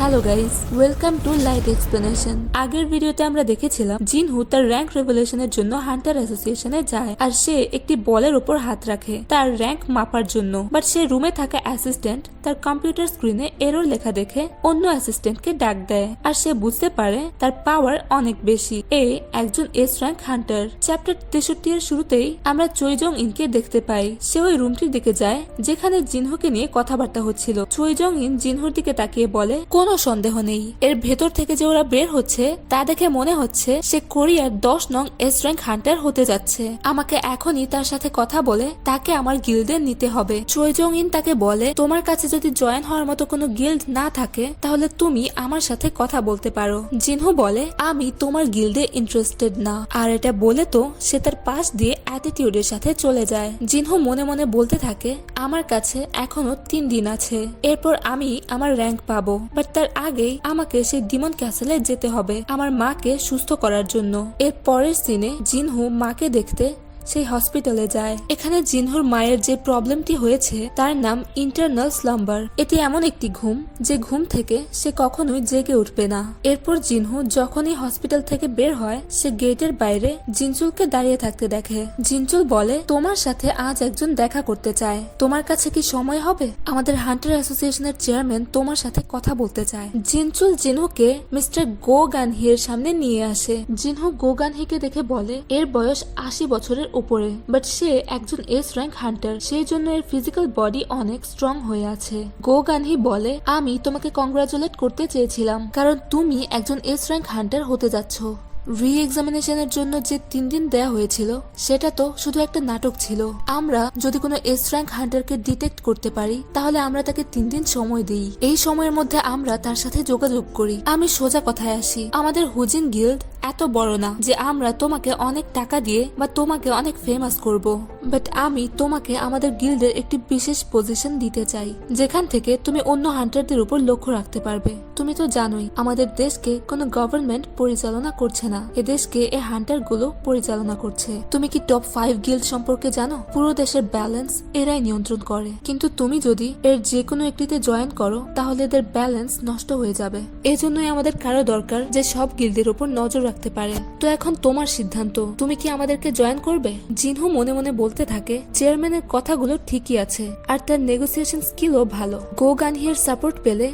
Hello guys, welcome to light explanation. আগের ভিডিওতে আমরা দেখেছিলাম জিনহু তার র্যাঙ্ক রেভলিউশনের জন্য হান্টার অ্যাসোসিয়েশনে যায় আর সে একটি বলের উপর হাত রাখে তার র্যাঙ্ক মাপার জন্য। বাট সে রুমে থাকা অ্যাসিস্ট্যান্ট তার কম্পিউটার স্ক্রিনে এরর লেখা দেখে অন্য অ্যাসিস্ট্যান্টকে ডাক দেয় আর সে বুঝতে পারে তার পাওয়ার অনেক বেশি। একজন এস র্যাঙ্ক হান্টার। চ্যাপ্টার 63 এর শুরুতেই আমরা চৈজং ইনকে দেখতে পাই। সে ওই রুমটির দিকে যায় যেখানে জিনহুকে নিয়ে কথাবার্তা হচ্ছিল। চৈজং ইন জিনহুর দিকে তাকিয়ে বলে, কোনো সন্দেহ নেই এর ভেতর থেকে যে ওরা বের হচ্ছে তা দেখে মনে হচ্ছে সে কোরিয়ার 10 নং এস র্যাঙ্ক হান্টার হতে যাচ্ছে। আমাকে এখনই তার সাথে কথা বলে তাকে আমার গিল্ডে নিতে হবে। চৈজং ইন তাকে বলে, তোমার কাছে যদি জয়েন হওয়ার মতো কোনো গিল্ড না থাকে তাহলে তুমি আমার সাথে কথা বলতে পারো। জিনহু বলে, আমি তোমার গিল্ডে ইন্টারেস্টেড না। আর এটা বলে তো সে তার পাশ দিয়ে অ্যাটিটিউডের সাথে চলে যায়। জিনহু মনে মনে বলতে থাকে, আমার কাছে এখনো 3 দিন আছে, এরপর আমি আমার র্যাঙ্ক পাবো। বাট তার আগেই আমাকে সেই ডিমন ক্যাসেলে যেতে হবে আমার মাকে সুস্থ করার জন্য। এর পরের সিনে জিনহু মাকে দেখতে সেই হসপিটালে যায়। এখানে জিনহুর মায়ের যে প্রবলেমটি হয়েছে তার নাম ইন্টারনাল স্লাম্বার। এটি এমন একটি ঘুম যে ঘুম থেকে সে কখনোই জেগে উঠবে না। এরপর জিনহু যখনই হসপিটাল থেকে বের হয় সে গেটের বাইরে জিনচুলকে দাঁড়িয়ে থাকতে দেখে। জিনচুল বলে, তোমার সাথে আজ একজন দেখা করতে চায়, তোমার কাছে কি সময় হবে? আমাদের হান্টার অ্যাসোসিয়েশনের চেয়ারম্যান তোমার সাথে কথা বলতে চায়। জিনচুল জিনহুকে মিস্টার গো গানহির সামনে নিয়ে আসে। জিনহু গো গানহিকে দেখে বলে, এর বয়স 80 বছরের উপরে, বাট সে একজন এস র্যাঙ্ক হান্টার, সেই জন্য এর ফিজিক্যাল বডি অনেক স্ট্রং হয়ে আছে। গো গানহি বলে, আমি তোমাকে কংগ্রাচুলেট করতে চেয়েছিলাম কারণ তুমি একজন এস র্যাঙ্ক হান্টার হতে যাচ্ছ। রি এক্সামিনেশনের জন্য যে 3 দিন দেয়া হয়েছিল সেটা তো শুধু একটা নাটক ছিল। আমরা যদি কোনো এস র্যাঙ্ক হান্টারকে ডিটেক্ট করতে পারি তাহলে আমরা তাকে 3 দিন সময় দিই। এই সময়ের মধ্যে আমরা তার সাথে যোগাযোগ করি। আমি সোজা কথায় আসি, আমাদের হুজিন গিল্ড এত বড় না যে আমরা তোমাকে অনেক টাকা দিয়ে বা তোমাকে অনেক ফেমাস করব। বাট আমি তোমাকে আমাদের গিল্ডের একটি বিশেষ পজিশন দিতে চাই যেখান থেকে তুমি অন্য হান্টারদের উপর লক্ষ্য রাখতে পারবে। তুমি তো জানোই আমাদের দেশকে কোনো গভর্নমেন্ট পরিচালনা করছে না, এদেশকে এই হান্টার গুলো পরিচালনা করছে। তুমি কি টপ 5 গিল্ড সম্পর্কে জানো? পুরো দেশের ব্যালেন্স এরাই নিয়ন্ত্রণ করে, কিন্তু তুমি যদি এর যে কোনো একটিতে জয়েন করো তাহলে এদের ব্যালেন্স নষ্ট হয়ে যাবে। এজন্যই আমাদের কারো দরকার যে সব গিল্ডের উপর নজর রাখতে পারে। তো এখন তোমার সিদ্ধান্ত, তুমি কি আমাদেরকে জয়েন করবে? জিনহু মনে মনে বলতে থাকে, চেয়ারম্যানের কথাগুলো ঠিকই আছে আর তার নেগোসিয়েশন স্কিলও ভালো। গো গানহির সাপোর্ট পেলে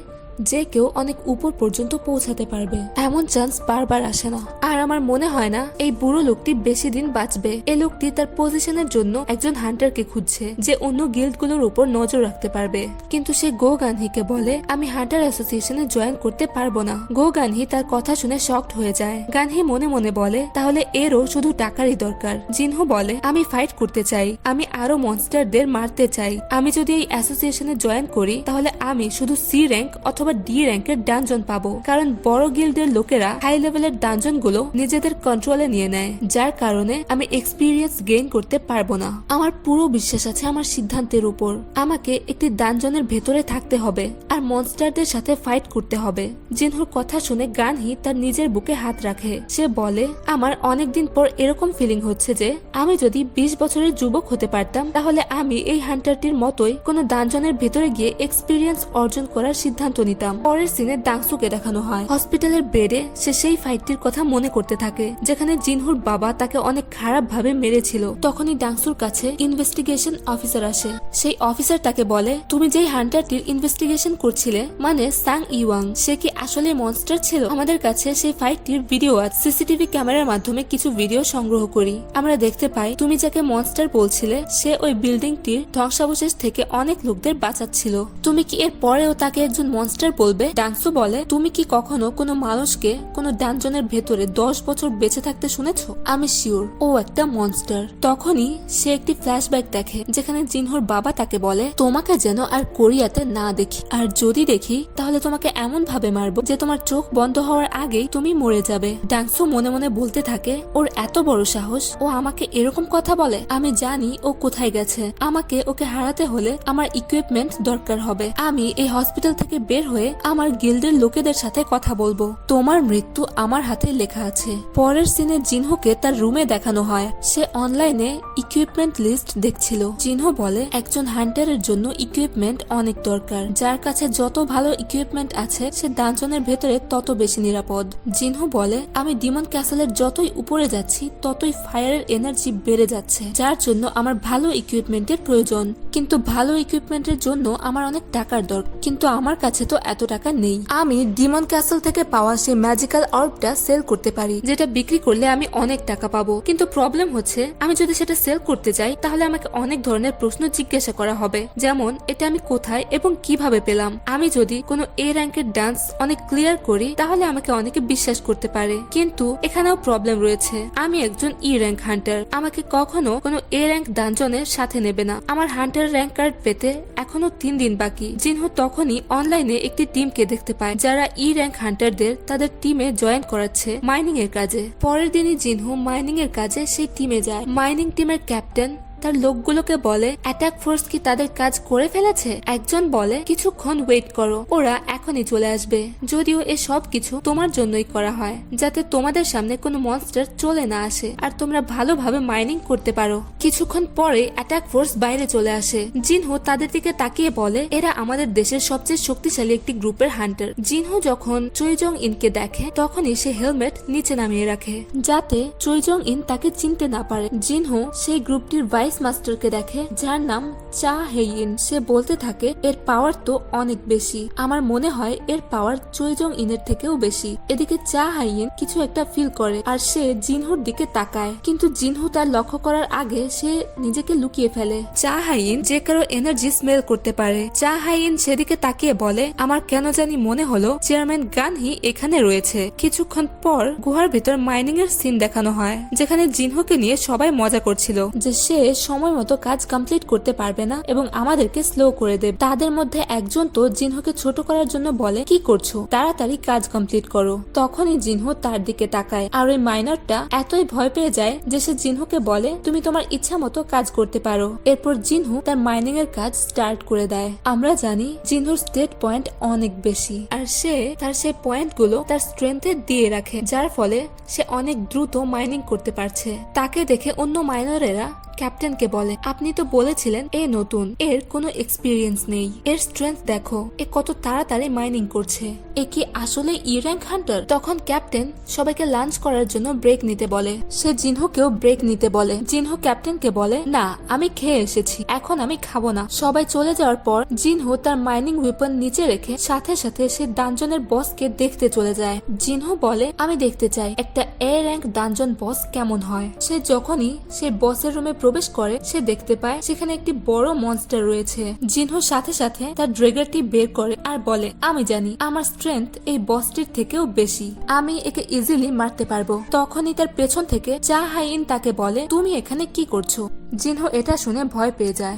যে কেউ অনেক উপর পর্যন্ত পৌঁছাতে পারবে, এমন চান্স বারবার আসে না। আর আমার মনে হয় না এই বুড়ো লোকটি বেশি দিন বাঁচবে। এই লোকটি তার পজিশনের জন্য একজন হান্টারকে খুঁজছে যে অন্য গিল্ড গুলোর উপর নজর রাখতে পারবে। কিন্তু সে গো গানহিকে বলে, আমি হান্টার অ্যাসোসিয়েশনে জয়েন করতে পারবো না। গো গানহি তার কথা শুনে শকড হয়ে যায়। গানহি মনে মনে বলে, তাহলে এরও শুধু টাকারই দরকার। জিনহু বলে, আমি ফাইট করতে চাই, আমি আরো মনস্টারদের মারতে চাই। আমি যদি এই অ্যাসোসিয়েশনে জয়েন করি তাহলে আমি শুধু সি র্যাঙ্ক অথবা ডি র্যাঙ্কের ডানজন পাবো, কারণ বড় গিল্ডের লোকেরা হাই লেভেলের ডানজন গুলো নিজেদের কন্ট্রোলে নিয়ে নেয়, যার কারণে আমি এক্সপিরিয়েন্স গেইন করতে পারবো না। আমার পুরো বিশ্বাস আছে আমার সিদ্ধান্তের উপর। আমাকে একটি ডানজনের ভেতরে থাকতে হবে আর মনস্টারদের সাথে ফাইট করতে হবে। জিনহুর কথা শুনে গানহি তার নিজের বুকে হাত রাখে। সে বলে, আমার অনেকদিন পর এরকম ফিলিং হচ্ছে যে আমি যদি 20 বছরের যুবক হতে পারতাম তাহলে আমি এই হান্টারটির মতোই কোনো ডানজনের ভেতরে গিয়ে এক্সপিরিয়েন্স অর্জন করার সিদ্ধান্ত নিতাম। পরের সিনে দাংসুকে দেখানো হয় হসপিটালের বেডে। সে সেই ফাইটটির কথা মনে করতে থাকে যেখানে জিনহুর বাবা তাকে অনেক খারাপ ভাবে মেরেছিল। তখনই দাংসুর কাছে ইনভেস্টিগেশন অফিসার আসে। সেই অফিসার তাকে বলে, তুমি যেই হান্টারটির ইনভেস্টিগেশন করছিলে মানে সাং ইওয়াং, সে কি আসলে মনস্টার ছিল? আমাদের কাছে সেই ফাইটটির ভিডিও আছে। সিসিটিভি ক্যামেরার মাধ্যমে কিছু ভিডিও সংগ্রহ করি। আমরা দেখতে পাই তুমি যাকে মনস্টার বলছিলে সে ওই বিল্ডিংটির ধ্বংসাবশেষ থেকে অনেক লোকদের বাঁচাচ্ছিল। তুমি কি এর পরেও তাকে একজন মনস্টার বলবে? ডাংসু বলে, তুমি কি কখনো কোনো মানুষকে কোনো ডানজনের ভেতরে 10 বছর বেঁচে থাকতে শুনেছো? আমি শিওর ও একটা মনস্টার। তখনই সে একটি ফ্ল্যাশব্যাক দেখে যেখানে জিনহুর বাবা তাকে বলে, তোমাকে যেন আর কোরিয়াতে না দেখি, আর যদি দেখি তাহলে তোমাকে এমন ভাবে মারবো যে তোমার চোখ বন্ধ হওয়ার আগেই তুমি মরে যাবে। ডাংসু মনে মনে বলতে থাকে, ওর এত বড় সাহস, ও আমাকে এরকম কথা বলে। আমি জানি ও কোথায় গেছে। আমাকে ওকে হারাতে হলে আমার ইকুইপমেন্ট দরকার হবে। আমি এই হসপিটাল থেকে বের হয়ে আমার গিল্ডের লোকেদের সাথে কথা বলবো। তোমার মৃত্যু আমার হাতে লেখা আছে। পরের সিনে জিনহোকে তার রুমে দেখানো হয়। সে অনলাইনে ইকুইপমেন্ট লিস্ট দেখছিল। জিনহো বলে একজন হান্টারের জন্য ইকুইপমেন্ট অনেক দরকার। যার কাছে যত ভালো ইকুইপমেন্ট আছে সে ডানজনের ভেতরে তত বেশি নিরাপদ। জিনহো বলে আমি ডিমন ক্যাসেলের যতই উপরে যাচ্ছি ততই ফায়ারের এনার্জি বেড়ে যাচ্ছে, যার জন্য আমার ভালো ইকুইপমেন্টের প্রয়োজন। কিন্তু ভালো ইকুইপমেন্টের জন্য আমার অনেক টাকার দরকার, কিন্তু আমার কাছে তো এত টাকা নেই। আমি ডিমন ক্যাসেল থেকে পাওয়া সেই ম্যাজিক্যাল অর্বটা সেল করতে পারি, যেটা বিক্রি করলে আমি অনেক টাকা পাবো। কিন্তু প্রবলেম হচ্ছে আমি যদি সেটা সেল করতে যাই তাহলে আমাকে অনেক ধরনের প্রশ্ন জিজ্ঞাসা করা হবে, যেমন এটা আমি কোথায় এবং কিভাবে পেলাম। আমি যদি কোনো এ র্যাঙ্কের ডান্স অনেক ক্লিয়ার করি তাহলে আমাকে অনেকে বিশ্বাস করতে পারে, কিন্তু এখানেও প্রবলেম রয়েছে। আমি একজন ই র্যাঙ্ক হান্টার, আমাকে কখনো কোনো এ র্যাঙ্ক ডানজনের সাথে নেবে না। আমার হান্টার র্যাঙ্ক কার্ড পেতে এখনো 3 দিন বাকি। জিনহো তখনই অনলাইনে একটি টিমকে দেখতে পায় যারা ই র্যাঙ্ক হান্টারদের তাদের টিমে জয়েন করাচ্ছে মাইনিং এর কাজে। পরের দিনই জিনহো মাইনিং এর কাজে সেই টিমে যায়। মাইনিং টিমের ক্যাপ্টেন তার লোকগুলোকে বলে অ্যাটাক ফোর্স কি তাদের কাজ করে ফেলেছে? একজন বলে কিছুক্ষণ ওয়েট করো, ওরা এখনই চলে আসবে। যদিও এ সব কিছু তোমার জন্যই করা হয়, যাতে তোমাদের সামনে কোনো মনস্টার চলে না আসে আর তোমরা ভালোভাবে মাইনিং করতে পারো। কিছুক্ষণ পরে অ্যাটাক ফোর্স বাইরে চলে আসে। জিনহো তাদের দিকে তাকিয়ে বলে এরা আমাদের দেশের সবচেয়ে শক্তিশালী একটি গ্রুপের হান্টার। জিনহো যখন চৈজং ইনকে দেখে তখনই সে হেলমেট নিচে নামিয়ে রাখে, যাতে চৈজং ইন তাকে চিনতে না পারে। জিনহো সেই গ্রুপটির ভাইস মাস্টারকে দেখে যার নাম চা হেইন। সে বলতে থাকে এর পাওয়ার তো অনেক বেশি, আমার মনে হয় এর পাওয়ার চৈজং ইনের থেকেও বেশি। এদিকে চা হাইয়েন কিছু একটা ফিল করে আর সে জিনহুর দিকে তাকায়, কিন্তু জিনহু তার লক্ষ্য করার আগে সে নিজেকে লুকিয়ে ফেলে। চা হাইয়েন যে কারো এনার্জি স্মেল করতে পারে। চা হাইয়েন সেদিকে তাকিয়ে বলে আমার কেন জানি মনে হলো চেয়ারম্যান গানহি এখানে রয়েছে। কিছুক্ষণ পর গুহার ভিতর মাইনিং এর সিন দেখানো হয়, যেখানে জিনহুকে নিয়ে সবাই মজা করছিল যে সে সময় মতো কাজ কমপ্লিট করতে পারবে না এবং আমাদেরকে স্লো করে দেবে। তাদের মধ্যে একজন তো জিনহোকে ছোট করার জন্য বলে কি করছো, তাড়াতাড়ি কাজ কমপ্লিট করো। তখনই জিনহো তার দিকে তাকায় আর ওই মাইনারটা এতই ভয় পেয়ে যায় যে সে জিনহোকে বলে তুমি তোমার ইচ্ছা মতো কাজ করতে পারো। এরপর জিনহো তার মাইনিং এর কাজ স্টার্ট করে দেয়। আমরা জানি জিনহোর স্টেট পয়েন্ট অনেক বেশি আর সে তার সেই পয়েন্ট গুলো তার স্ট্রেংথে দিয়ে রাখে, যার ফলে সে অনেক দ্রুত মাইনিং করতে পারছে। তাকে দেখে অন্য মাইনারেরা ক্যাপ্টেনকে বলে আপনি তো বলেছিলেন এ নতুন, এর কোনো এক্সপিরিয়েন্স নেই, এর স্ট্রেংথ দেখো, এ কত তাড়াতাড়ি মাইনিং করছে, এ কি আসলে ই র্যাঙ্ক হান্টার? তখন ক্যাপ্টেন সবাইকে লাঞ্চ করার জন্য ব্রেক নিতে বলে। সে জিনহোকেও ব্রেক নিতে বলে। জিনহো ক্যাপ্টেনকে বলে না আমি খেয়ে এসেছি, এখন আমি খাবো না। সবাই চলে যাওয়ার পর জিনহো তার মাইনিং ওয়েপন নিচে রেখে সাথে সাথে সে ডানজনের বসকে দেখতে চলে যায়। জিনহো বলে আমি দেখতে চাই একটা এ র্যাঙ্ক ডানজন বস কেমন হয়। সে যখনই সে বসের রুমে প্রবেশ করে সে দেখতে পায় সেখানে একটি বড় মনস্টার রয়েছে। জিনহো সাথে সাথে তার ড্রেগারটি বের করে আর বলে আমি জানি আমার স্ট্রেংথ এই বসটির থেকেও বেশি, আমি একে ইজিলি মারতে পারবো। তখনই তার পেছন থেকে চা হাইন তাকে বলে তুমি এখানে কি করছো? জিনহো এটা শুনে ভয় পেয়ে যায়।